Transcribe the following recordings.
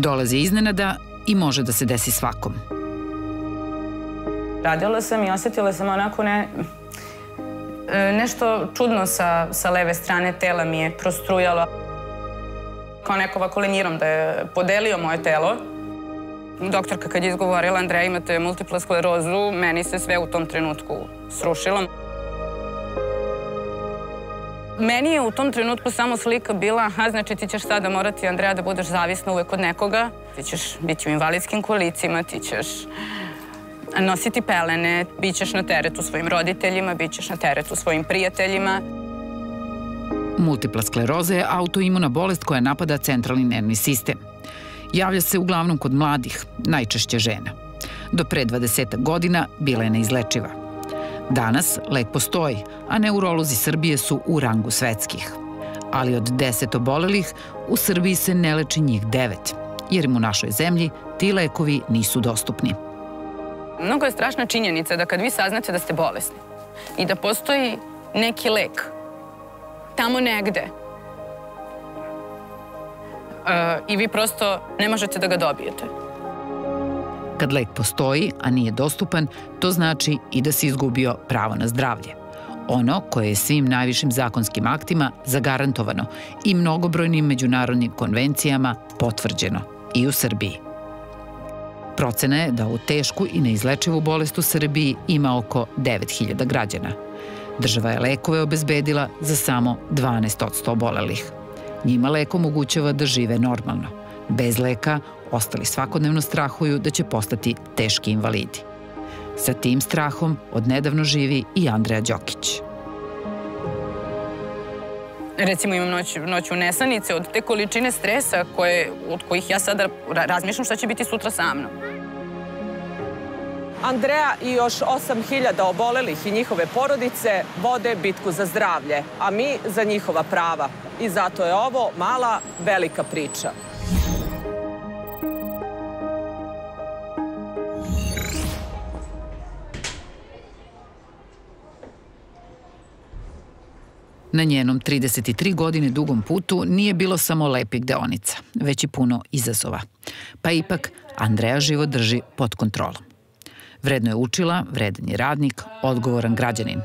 Dolazi iznenada i može da se desi svakom. Radila sam i osjetila sam onako nešto čudno sa leve strane tela mi je prostrujalo. Kao neko ovako lenjirom da je podelio moje telo. Doktorka kad je izgovorila, Andreja, imate multiplu sklerozu, meni se sve u tom trenutku srušilo. Meni je u tom trenutku samo slika bila, znači ti ćeš sada morati, Andreja, da budeš zavisna uvek od nekoga. Ti ćeš biti u invalidskim kolicima, ti ćeš nositi pelene, bit ćeš na teretu svojim roditeljima, bit ćeš na teretu svojim prijateljima. Multipla skleroza je autoimuna bolest koja napada centralni nervni sistem. Javlja se uglavnom kod mladih, najčešće žena. Do pre 20 godina bila je neizlečiva. Danas lek postoji, a neurolozi Srbije su u rangu svetskih. Ali od 10 obolelih, u Srbiji se ne leči njih 9, jer im u našoj zemlji ti lekovi nisu dostupni. Mnogo je strašna činjenica da kad vi saznate da ste bolesni i da postoji neki lek tamo negde i vi prosto ne možete da ga dobijete. Kad lek postoji, a nije dostupan, to znači i da si izgubio pravo na zdravlje. Ono koje je svim najvišim zakonskim aktima zagarantovano i mnogobrojnim međunarodnim konvencijama potvrđeno i u Srbiji. Procena je da ovu tešku i neizlečivu bolest u Srbiji ima oko 9.000 građana. Država je lekove obezbedila za samo 12% obolelih. Njima lek omogućava da žive normalno. Bez leka, ostali svakodnevno strahuju da će postati teški invalidi. Sa tim strahom odnedavno živi i Andreja Đokić. Recimo imam noću nesanice od te količine stresa od kojih ja sada razmišljam šta će biti sutra sa mnom. Andreja i još 8.000 obolelih i njihove porodice vode bitku za zdravlje, a mi za njihova prava. I zato je ovo mala, velika priča. Na njenom 33 godine dugom putu nije bilo samo lepih deonica, već i puno izazova. Pa ipak, Andreja život drži pod kontrolom. Vredno je učila, vredan je radnik, odgovoran građanin.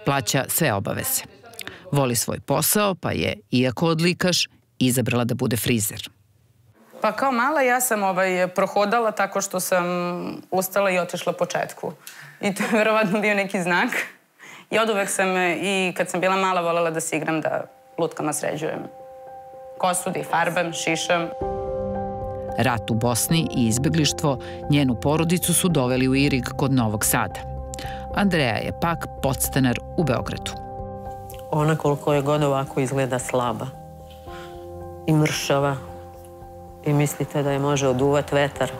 Plaća sve obaveze. Voli svoj posao, pa je, iako odlikaš, izabrala da bude frizer. Pa kao mala ja sam prohodala tako što sam ustala i otišla po četku. I to je verovatno bio neki znak. I oduvek sam, i kad sam bila mala, voljela da se igram, da lutkama sređujem kosu, da ih farbam, šišam. Rat u Bosni i izbeglištvo njenu porodicu su doveli u Irig kod Novog Sada. Andreja je pak podstanar u Beogradu. Ona koliko je god ovako izgleda slaba i mršava i mislite da je može oduvat vetar.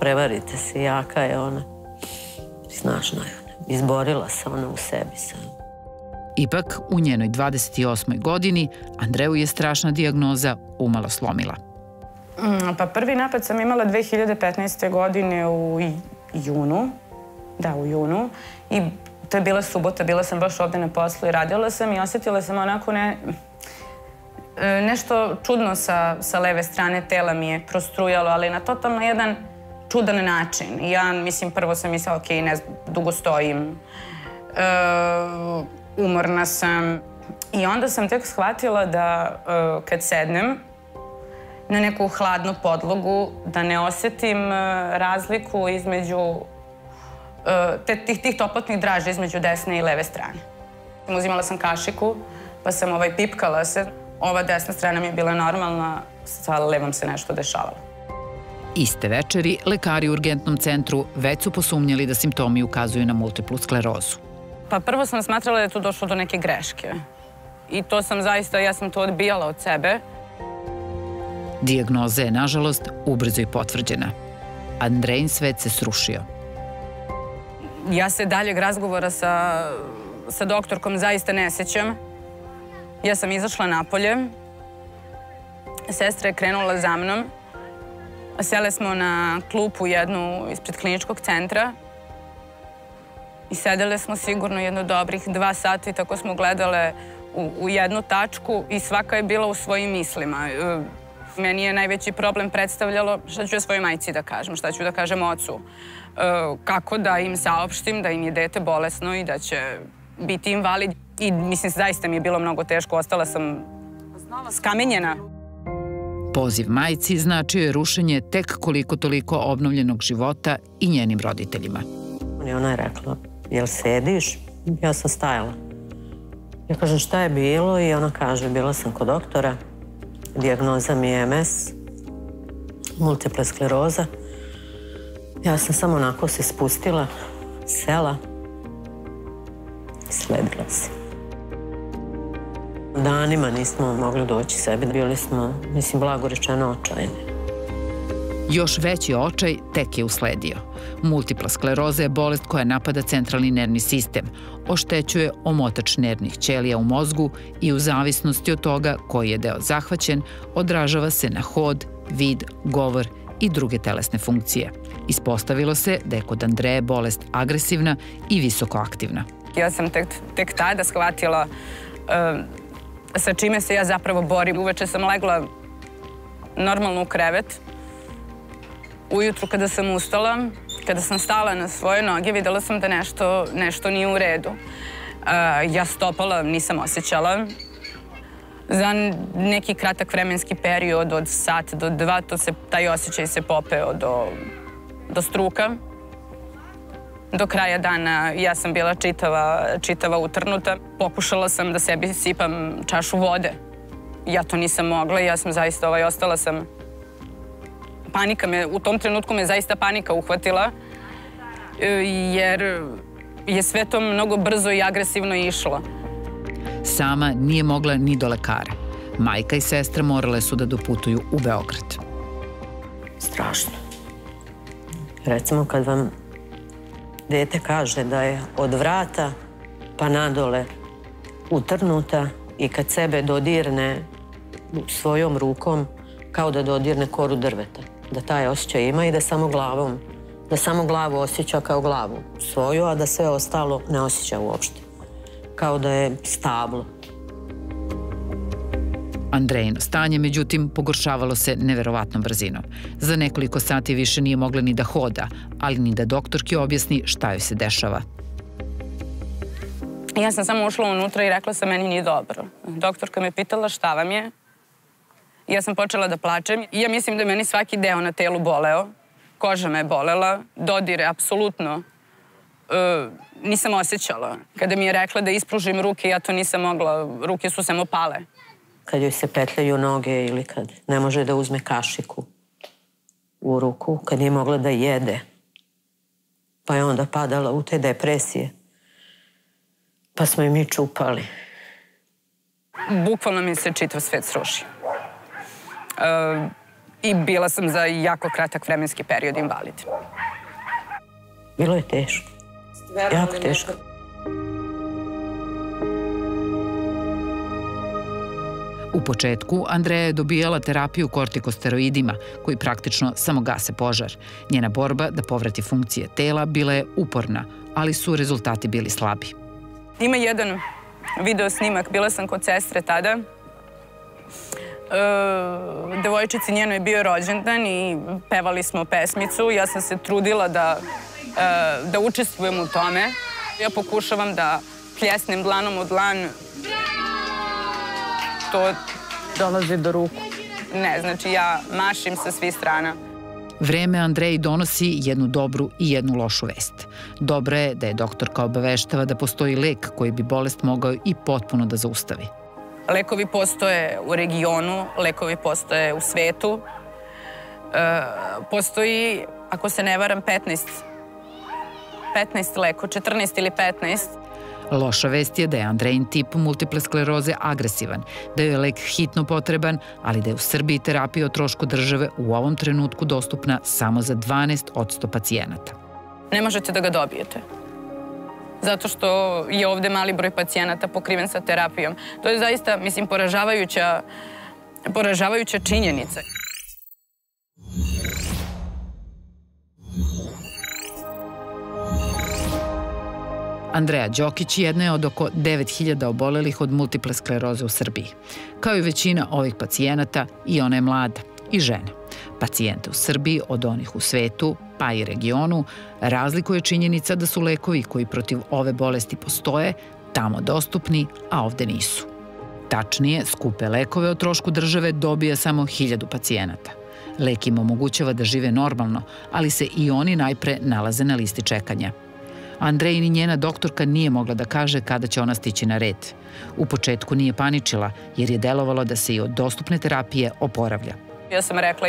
Prevarite se, jaka je ona. Snažna je ona. Izborila se ona u sebi sam. Ipak, u njenoj 28. godini Andreju je strašna dijagnoza umalo slomila. Pa prvi napad sam imala 2015. godine u junu. Da, u junu. I to je bila subota, bila sam baš ovde na poslu i radila sam i osjetila sam onako nešto čudno sa leve strane tela mi je prostrujalo, ali na totalno jedan čudan način. I ja, mislim, prvo sam mislila, ok, dugo stojim, umorna sam. I onda sam tek shvatila da kad sednem na neku hladnu podlogu, da ne osjetim razliku između tih toplotnih draža između desne i leve strane. Uzimala sam kašiku, pa sam pipkala se. Ova desna strana mi je bila normalna, sa levom se nešto dešavalo. Iste večeri, lekari u urgentnom centru već su posumnjali da simptomi ukazuju na multiplu sklerozu. Pa prvo sam smatrala da je tu došlo do neke greške. I to sam zaista, ja sam to odbijala od sebe. Dijagnoza je, nažalost, ubrzo i potvrđena. Andrejin svet se srušio. Ja se daljeg razgovora sa doktorkom zaista ne sećam. Ja sam izašla napolje. Sestra je krenula za mnom. Sele smo na klupu jednu ispred kliničkog centra. I sedele smo sigurno jedno dobrih 2 sata i tako smo gledale u jednu tačku i svaka je bila u svojim mislima. Meni je najveći problem predstavljalo šta ću ja svojoj majci da kažem, šta ću da kažem ocu. Kako da im saopštim da im je dete bolesno i da će biti invalid. I mislim, zaista mi je bilo mnogo teško, ostala sam skamenjena. Poziv majci značio je rušenje tek koliko toliko obnovljenog života i njenim roditeljima. Ona je rekla, jel sediš? Ja sam stajala. Ja kažem, šta je bilo? I ona kaže, bila sam kod doktora, dijagnoza mi je MS, multipla skleroza. Ja sam samo onako se spustila, sela i sledila se. Danima nismo mogli doći sebi, bili smo, mislim, blago rečeno očajni. Još veći očaj tek je usledio. Multipla skleroza je bolest koja napada centralni nervni sistem, oštećuje omotač nervnih ćelija u mozgu i u zavisnosti od toga koji je deo zahvaćen, odražava se na hod, vid, govor i druge telesne funkcije. Ispostavilo se da je kod Andreje bolest agresivna i visokoaktivna. Ja sam tek tada shvatila sa čime se ja zapravo borim. Uveče sam legla normalno u krevet. Ujutru kada sam ustala, kada sam stala na svoje noge, videla sam da nešto nije u redu. Ja stopala nisam osjećala. Za neki kratak vremenski period od sat do 2, taj osjećaj se popeo do struka. Do kraja dana ja sam bila čitava utrnuta. Pokušala sam da sebi sipam čašu vode. Ja to nisam mogla, ja sam zaista ostala sam... U tom trenutku me zaista panika uhvatila, jer je sve to mnogo brzo i agresivno išlo. Sama nije mogla ni do lekara. Majka i sestra morale su da doputuju u Beograd. Strašno. Recimo kad vam dete kaže da je od vrata pa nadole utrnuta i kad sebe dodirne svojom rukom kao da dodirne koru drveta. Da taj osjećaj ima i da samo glavu osjeća kao glavu svoju, a da sve ostalo ne osjeća uopšte. Kao da je stablo. Andrejino stanje, međutim, pogoršavalo se neverovatnom brzinom. Za nekoliko sati više nije mogla ni da hoda, ali ni da doktorki objasni šta joj se dešava. Ja sam samo ušla unutra i rekla sam, meni nije dobro. Doktorka me pitala šta vam je. Ja sam počela da plačem. Ja mislim da je meni svaki deo na telu boleo. Koža me je bolela, dodire, apsolutno nisam osjećala. Kada mi je rekla da ispružim ruke, ja to nisam mogla. Ruke su samo pale. Kad joj se petljaju noge ili kad ne može da uzme kašiku u ruku, kad nije mogla da jede, pa je onda padala u te depresije. Pa smo i mi čupali. Bukvalno mi se čitav svet srušio. I bila sam za jako kratak vremenski period invalid. Bilo je teško. Jako teško. U početku Andreja je dobijala terapiju kortikosteroidima, koji praktično samo gase požar. Njena borba da povrati funkcije tela bila je uporna, ali su rezultati bili slabi. Ima jedan video snimak, bila sam kod sestre tada. Devojčici njenoj je bio rođendan i pevali smo pesmicu. Ja sam se trudila da učestvujem u tome. Ja pokušavam da pljesnem dlanom u dlan. To dolazi do ruku. Ne, znači ja mašim sa svih strana. Vreme Andreji donosi jednu dobru i jednu lošu vest. Dobra je da je doktorka obaveštava da postoji lek koji bi bolest mogao i potpuno da zaustavi. Lekovi postoje u regionu, lekovi postoje u svetu. Postoji, ako se ne varam, 15 lekova, 14 ili 15. Loša vest je da je Andrejin tip multiple skleroze agresivan, da joj je lek hitno potreban, ali da je u Srbiji terapija o trošku države u ovom trenutku dostupna samo za 12% pacijenata. Ne možete da ga dobijete. Zato što je ovde mali broj pacijenata pokriven sa terapijom. To je zaista, mislim, poražavajuća činjenica. Andreja Đokić jedna je od oko 9.000 obolelih od multiple skleroze u Srbiji. Kao i većina ovih pacijenata, i ona je mlada i žena. Pacijente u Srbiji od onih u svetu, pa i regionu, razlikuje činjenica da su lekovi koji protiv ove bolesti postoje tamo dostupni, a ovde nisu. Tačnije, skupe lekove o trošku države dobija samo 1000 pacijenata. Lek im omogućava da žive normalno, ali se i oni najpre nalaze na listi čekanja. Andrejina i njena doktorka nije mogla da kaže kada će ona stići na red. U početku nije paničila, jer je delovalo da se i od dostupne terapije oporavlja. Ja sam rekla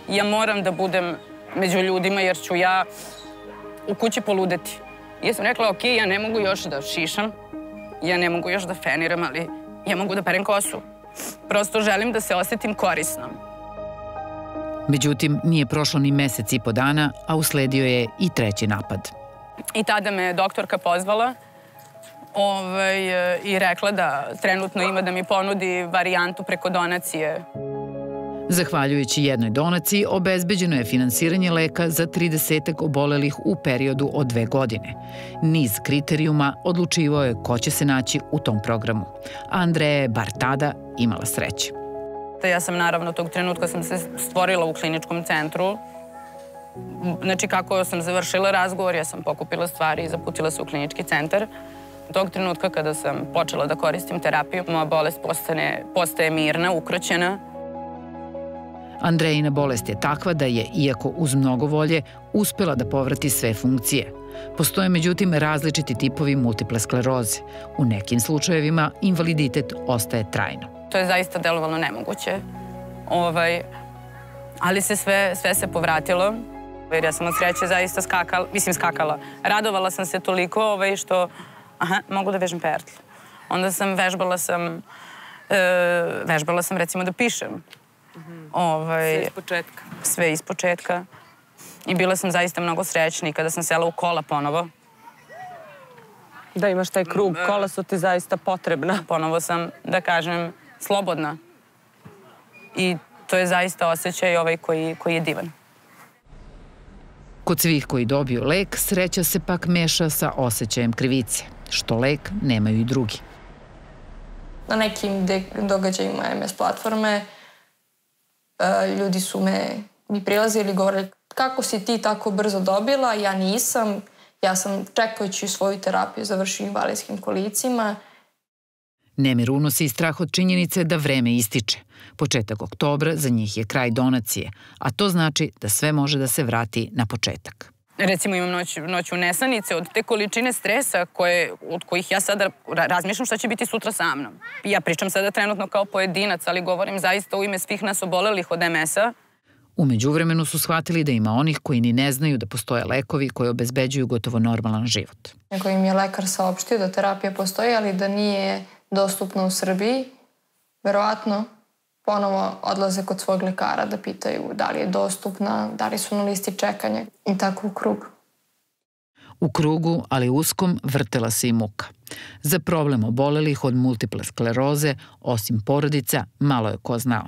ja moram da budem među ljudima jer ću ja u kući poludeti. Ja sam rekla ok, ja ne mogu još da šišam, ja ne mogu još da feniram, ali ja mogu da perem kosu. Prosto želim da se osjetim korisnom. Međutim, nije prošlo ni mesec i po dana, a usledio je i treći napad. I tada me doktorka pozvala i rekla da trenutno ima da mi ponudi varijantu preko donacije. Zahvaljujući jednoj donaciji, obezbeđeno je finansiranje leka za 30 obolelih u periodu od 2 godine. Niz kriterijuma odlučivao je ko će se naći u tom programu. A Andreja je bar tada imala sreće. Ja sam naravno tog trenutka sam se stvorila u kliničkom centru. Znači kako sam završila razgovor, ja sam pokupila stvari i zaputila se u klinički centar. Tog trenutka kada sam počela da koristim terapiju, moja bolest postaje mirna, ukroćena. Andrejina bolest je takva da je, iako uz mnogo volje, uspela da povrati sve funkcije. Postoje međutim različiti tipovi multiple skleroze. U nekim slučajevima invaliditet ostaje trajno. To je zaista delovalo nemoguće. Ali sve se povratilo. Jer ja sam od sreće zaista skakala. Radovala sam se toliko što mogu da vežem pertlju. Onda sam vežbala sam recimo da pišem. Sve iz početka. Sve iz početka. I bila sam zaista mnogo srećna i kada sam sela u kola ponovo. Da imaš taj krug, kola su ti zaista potrebna. Ponovo sam, da kažem, slobodna. I to je zaista osjećaj koji je divan. Kod svih koji dobiju lek, sreća se pak meša sa osjećajem krivice, što lek nemaju i drugi. Na nekim događajima MS platforme ljudi su mi prilazili i govorili kako si ti tako brzo dobila, ja nisam. Ja sam čekajući svoju terapiju završio invalidskim kolicima. Nemir unosi i strah od činjenice da vreme ističe. Početak oktobra za njih je kraj donacije, a to znači da sve može da se vrati na početak. Recimo imam noću nesanice od te količine stresa od kojih ja sada razmišljam šta će biti sutra sa mnom. Ja pričam sada trenutno kao pojedinac, ali govorim zaista u ime svih nas obolelih od MS-a. U međuvremenu su shvatili da ima onih koji ni ne znaju da postoje lekovi koji obezbeđuju gotovo normalan život. Nego im je lekar saopštio da terapija postoji, ali da nije dostupna u Srbiji. Verovatno ponovo odlaze kod svog lekara da pitaju da li je dostupna, da li su na listi čekanja i tako u krug. U krugu, ali uskom, vrtela se i muka. Za problem obolelih od multiple skleroze, osim porodica, malo je ko znao.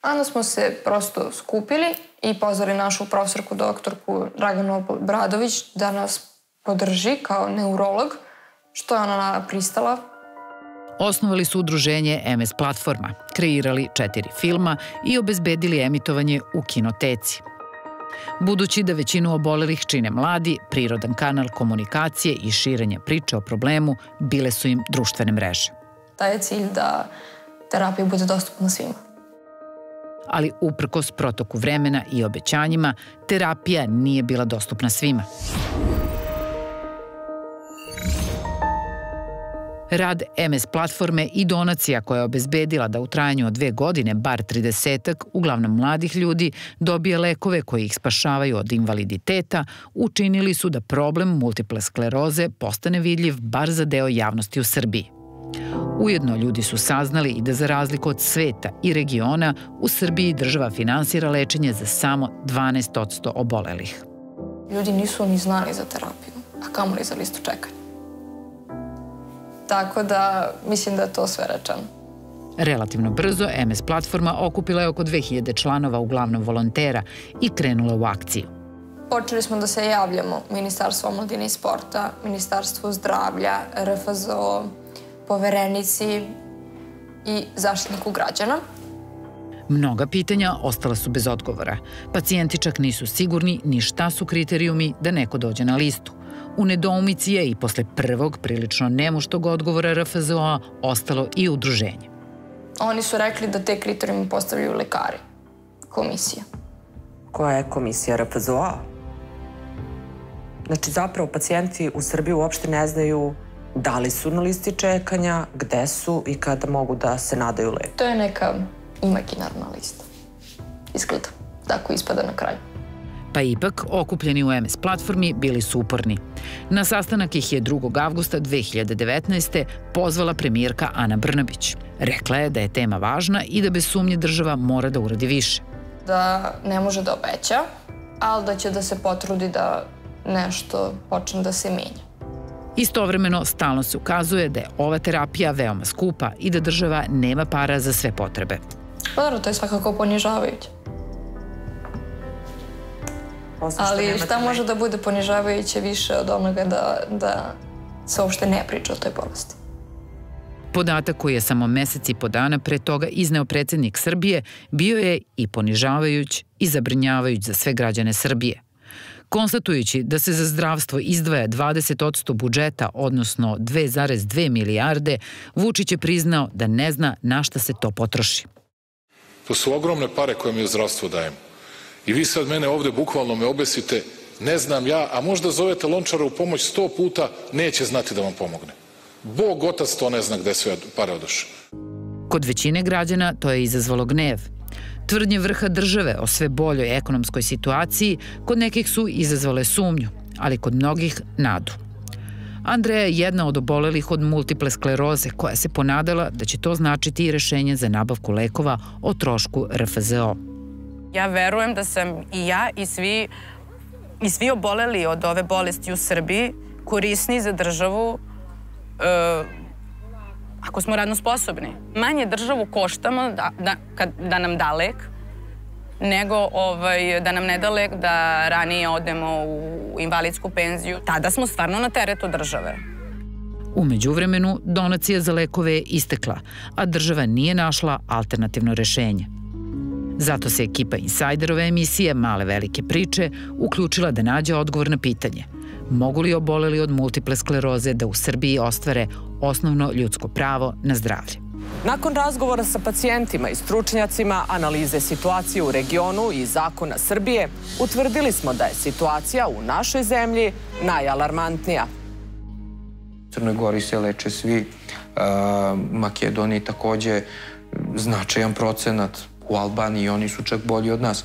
Onda smo se prosto skupili i pozvali našu profesorku doktorku Draganu Bradović da nas podrži kao neurolog, što je ona pristala. Osnovali su udruženje MS Platforma, kreirali 4 filma i obezbedili emitovanje u kinoteci. Budući da većinu obolelih čine mladi, prirodan kanal komunikacije i širenja priče o problemu bile su im društvene mreže. Taj je cilj da terapija bude dostupna svima. Ali uprkos protoku vremena i obećanjima, terapija nije bila dostupna svima. Rad MS Platforme i donacija koja je obezbedila da u trajanju od 2 godine bar 30-ak, uglavnom mladih ljudi, dobije lekove koji ih spašavaju od invaliditeta, učinili su da problem multiple skleroze postane vidljiv bar za deo javnosti u Srbiji. Ujedno ljudi su saznali i da za razliku od sveta i regiona, u Srbiji država finansira lečenje za samo 12% obolelih. Ljudi nisu ni znali za terapiju, a kamoli za listu čekanja. Tako da mislim da je to sve rečeno. Relativno brzo MS Platforma okupila je oko 2000 članova, uglavnom volontera, i krenula u akciju. Počeli smo da se javljamo Ministarstvu omladine i sporta, Ministarstvu zdravlja, RFZO, Poverenici i Zaštitniku građana. Mnoga pitanja ostala su bez odgovora. Pacijenti čak nisu sigurni ni šta su kriterijumi da neko dođe na listu. U nedoumici je i posle prvog, prilično nemuštog odgovora RFZO-a ostalo i udruženje. Oni su rekli da te kriterijume postavljaju lekari, komisija. Koja je komisija RFZO-a? Znači, zapravo, pacijenti u Srbiji uopšte ne znaju da li su na listi čekanja, gde su i kada mogu da se nadaju leku. To je neka imaginarna lista. Izgleda. Tako ispada na kraju. Pa ipak, okupljeni u MS platformi bili su uporni. Na sastanak ih je 2. avgusta 2019. pozvala premijerka Ana Brnabić. Rekla je da je tema važna i da bez sumnje država mora da uradi više. Da ne može da obeća, ali da će da se potrudi da nešto počne da se menja. Istovremeno, stalno se ukazuje da je ova terapija veoma skupa i da država nema para za sve potrebe. Pa naravno, to je svakako ponižavajuće. Ali šta može da bude ponižavajuće više od onoga da se uopšte ne priča o toj bolesti? Podatak koji je samo mesec i po dana pre toga izneo predsjednik Srbije bio je i ponižavajuć i zabrinjavajuć za sve građane Srbije. Konstatujući da se za zdravstvo izdvaja 20% budžeta, odnosno 2,2 milijarde, Vučić je priznao da ne zna na šta se to potroši. To su ogromne pare koje mi u zdravstvu dajemo. I vi sad mene ovde bukvalno me obesite, ne znam ja, a možda zovete Lončara u pomoć 100 puta, neće znati da vam pomogne. Bog otac to ne zna gde sve pare odoše. Kod većine građana to je izazvalo gnev. Tvrdnje vrha države o sve boljoj ekonomskoj situaciji kod nekih su izazvale sumnju, ali kod mnogih nadu. Andreja je jedna od obolelih od multiple skleroze koja se ponadala da će to značiti i rešenje za nabavku lekova o trošku RFZO. Ja verujem da sam i ja i svi oboleli od ove bolesti u Srbiji korisni za državu ako smo radno sposobni. Manje državu koštamo da nam da lek, nego da nam ne da lek da ranije odemo u invalidsku penziju. Tada smo stvarno na teretu države. U međuvremenu, donacija za lekove je istekla, a država nije našla alternativno rešenje. Zato se ekipa Insajderove emisije Male velike priče uključila da nađe odgovor na pitanje: mogu li oboleli od multiple skleroze da u Srbiji ostvare osnovno ljudsko pravo na zdravlje? Nakon razgovora sa pacijentima i stručnjacima, analize situacije u regionu i zakona Srbije, utvrdili smo da je situacija u našoj zemlji najalarmantnija. U Crnoj Gori se leče svi, Makedoniji takođe značajan procenat, u Albaniji oni su čak bolji od nas.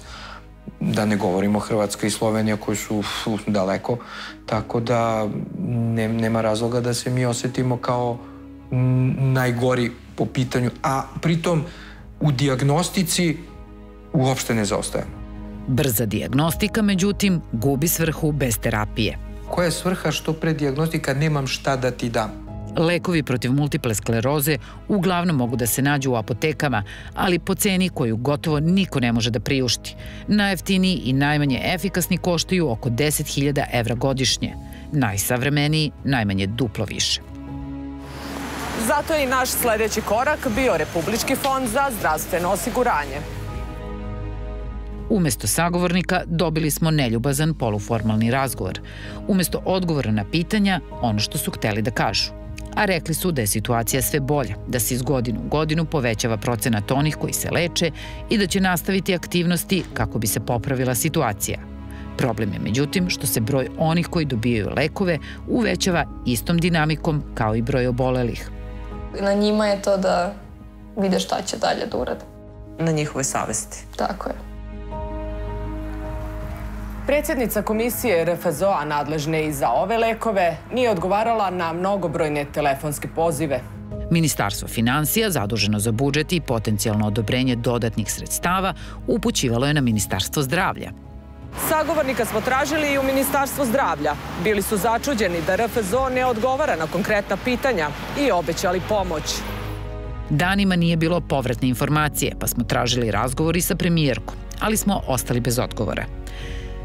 Da ne govorimo Hrvatska i Slovenija koji su daleko, tako da nema razloga da se mi osetimo kao najgori po pitanju, a pritom u dijagnostici uopšte ne zaostajemo. Brza dijagnostika, međutim, gubi svrhu bez terapije. Koja je svrha što pre dijagnostika nemam šta da ti dam? Lekovi protiv multiple skleroze uglavnom mogu da se nađu u apotekama, ali po ceni koju gotovo niko ne može da priušti. Najjeftiniji i najmanje efikasni koštaju oko 10.000 evra godišnje. Najsavremeniji najmanje duplo više. Zato je i naš sledeći korak bio Republički fond za zdravstveno osiguranje. Umesto sagovornika dobili smo neljubazan poluformalni razgovor. Umesto odgovora na pitanja, ono što su hteli da kažu. A rekli su da je situacija sve bolja, da se iz godine u godinu povećava procenat onih koji se leče i da će nastaviti aktivnosti kako bi se popravila situacija. Problem je, međutim, što se broj onih koji dobijaju lekove uvećava istom dinamikom kao i broj obolelih. Na njima je to da vide šta će dalje da urade. Na njihovoj savesti. Tako je. Predsjednica komisije RFZO-a nadležne i za ove lekove nije odgovarala na mnogobrojne telefonske pozive. Ministarstvo finansija, zaduženo za budžet i potencijalno odobrenje dodatnih sredstava, upućivalo je na Ministarstvo zdravlja. Sagovornika smo tražili i u Ministarstvu zdravlja. Bili su začuđeni da RFZO ne odgovara na konkretna pitanja i obećali pomoć. Danima nije bilo povratne informacije, pa smo tražili razgovor i sa premijerkom, ali smo ostali bez odgovora.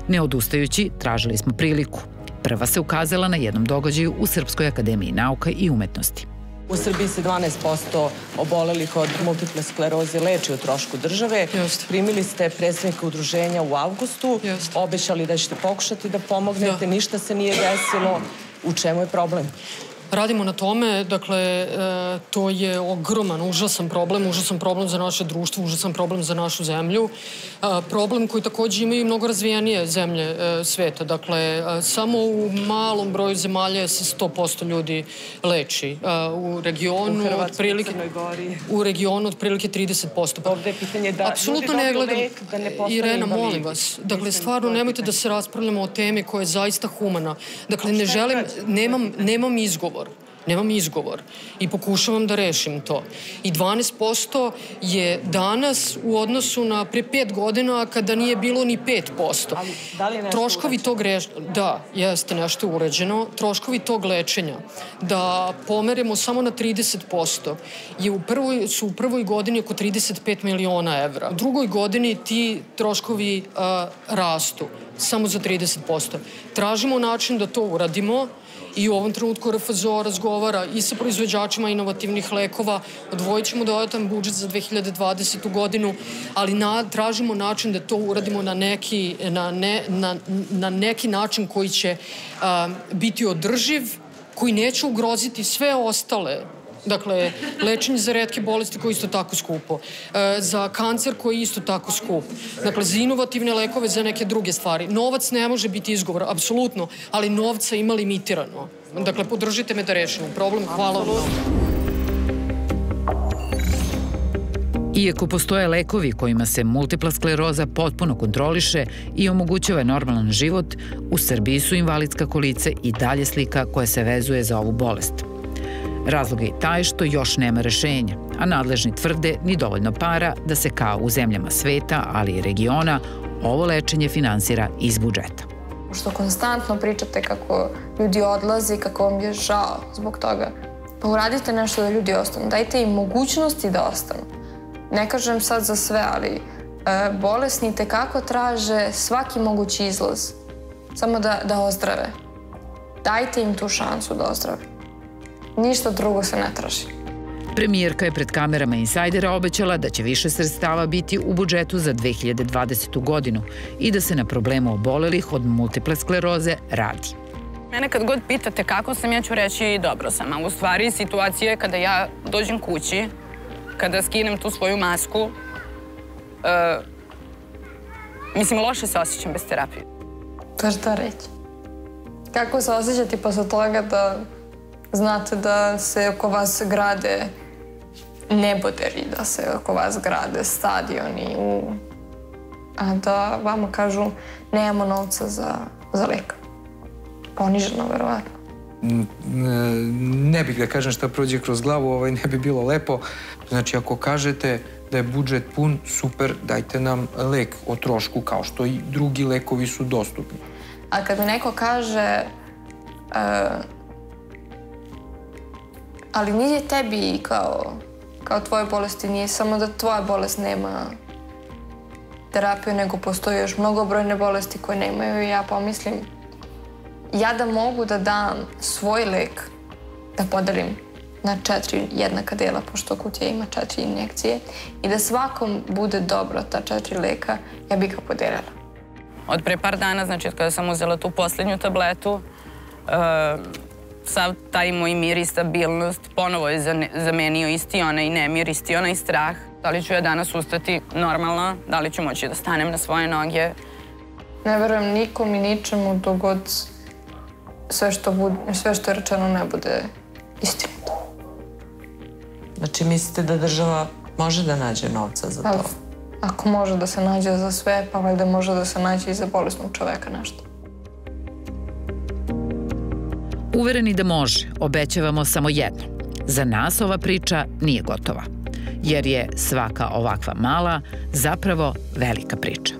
Ne odustajući, tražili smo priliku. Prva se ukazala na jednom događaju u Srpskoj akademiji nauka i umetnosti. U Srbiji se 12% obolelih od multiple skleroze leči o trošku države. Primili ste predsednika udruženja u avgustu, obećali da ćete pokušati da pomognete, ništa se nije desilo. U čemu je problem? Radimo na tome, dakle, to je ogroman, užasan problem za naše društvo, užasan problem za našu zemlju. Problem koji takođe imaju i mnogo razvijenije zemlje sveta. Dakle, samo u malom broju zemalja se 100% ljudi leči. U regionu, u regionu otprilike 30%. Ovde je pitanje da ljudi dobiju lek, da ne postane invalidi. Irena, molim vas, dakle, stvarno nemojte da se raspravljamo o temi koja je zaista humana. Dakle, ne želim, nemam izgovor. Nemam izgovor i pokušavam da rešim to. I 12% je danas u odnosu na pre 5 godina kada nije bilo ni 5%. Ali da li je nešto troškovi tog Da, jeste nešto urađeno. Troškovi tog lečenja da pomeremo samo na 30% su u prvoj godini oko 35 miliona evra. U drugoj godini ti troškovi rastu samo za 30%. Tražimo način da to uradimo. I u ovom trenutku RFZO razgovara i sa proizvođačima inovativnih lekova. Odvojit ćemo dodatan budžet za 2020. godinu, ali tražimo način da to uradimo na neki način koji će biti održiv, koji neće ugroziti sve ostale. Dakle, lečenje za retke bolesti koje je isto tako skupo, za kancer koji je isto tako skup, dakle, za inovativne lekove, za neke druge stvari. Novac ne može biti izgovor, apsolutno, ali novca ima limitirano. Dakle, podržite me da rešimo problem. Hvala vam. Iako postoje lekovi kojima se multipla skleroza potpuno kontroliše i omogućava normalan život, u Srbiji su invalidska kolica i dalje slika koja se vezuje za ovu bolest. Razlog je taj što još nema rešenja, a nadležni tvrde ni dovoljno para da se kao u zemljama sveta, ali i regiona, ovo lečenje finansira iz budžeta. Što konstantno pričate kako ljudi odlaze i kako vam je žao zbog toga. Pa uradite nešto da ljudi ostanu. Dajte im mogućnosti da ostanu. Ne kažem sad za sve, ali bolesni tekako traže svaki mogući izlaz. Samo da ozdrave. Dajte im tu šansu da ozdrave. Ništa drugo se ne traži. Premijerka je pred kamerama Insajdera obećala da će više sredstava biti u budžetu za 2020. godinu i da se na problemu obolelih od multiple skleroze radi. Mene kad god pitate kako sam, ja ću reći dobro sam, a u stvari situacija je kada ja dođem kući, kada skinem tu svoju masku, mislim, loše se osjećam bez terapije. To šta reći? Kako se osjećati posle toga da znate da se oko vas grade neboderi, da se oko vas grade stadioni, a da vama kažu nemamo novca za lek. Poniženo, verovatno. Ne bih da kažem šta prođe kroz glavu, ne bi bilo lepo. Znači, ako kažete da je budžet pun, super, dajte nam lek o trošku, kao što i drugi lekovi su dostupni. A kad mi neko kaže ali nije tebi kao tvoje bolesti, nije samo da tvoja bolest nema terapiju, nego postoje još mnogobrojne bolesti koje nemaju i ja pomislim, ja da mogu da dam svoj lek, da podelim na 4 jednaka dela, pošto kutija ima 4 injekcije, i da svakom bude dobro ta 4 leka, ja bih ga podelila. Od pre par dana, znači kada sam uzela tu poslednju tabletu, sav taj moj mir i stabilnost ponovo je zamenio isti onaj nemir, isti onaj strah. Da li ću ja danas ustati normalno, da li ću moći da stanem na svoje noge. Ne verujem nikom i ničemu dok god sve što je rečeno ne bude istinito. Znači, mislite da država može da nađe novca za to? Ako može da se nađe za sve, pa valjda može da se nađe i za bolesnog čoveka nešto. Uvereni da može, obećavamo samo jedno. Za nas ova priča nije gotova, jer je svaka ovakva mala zapravo velika priča.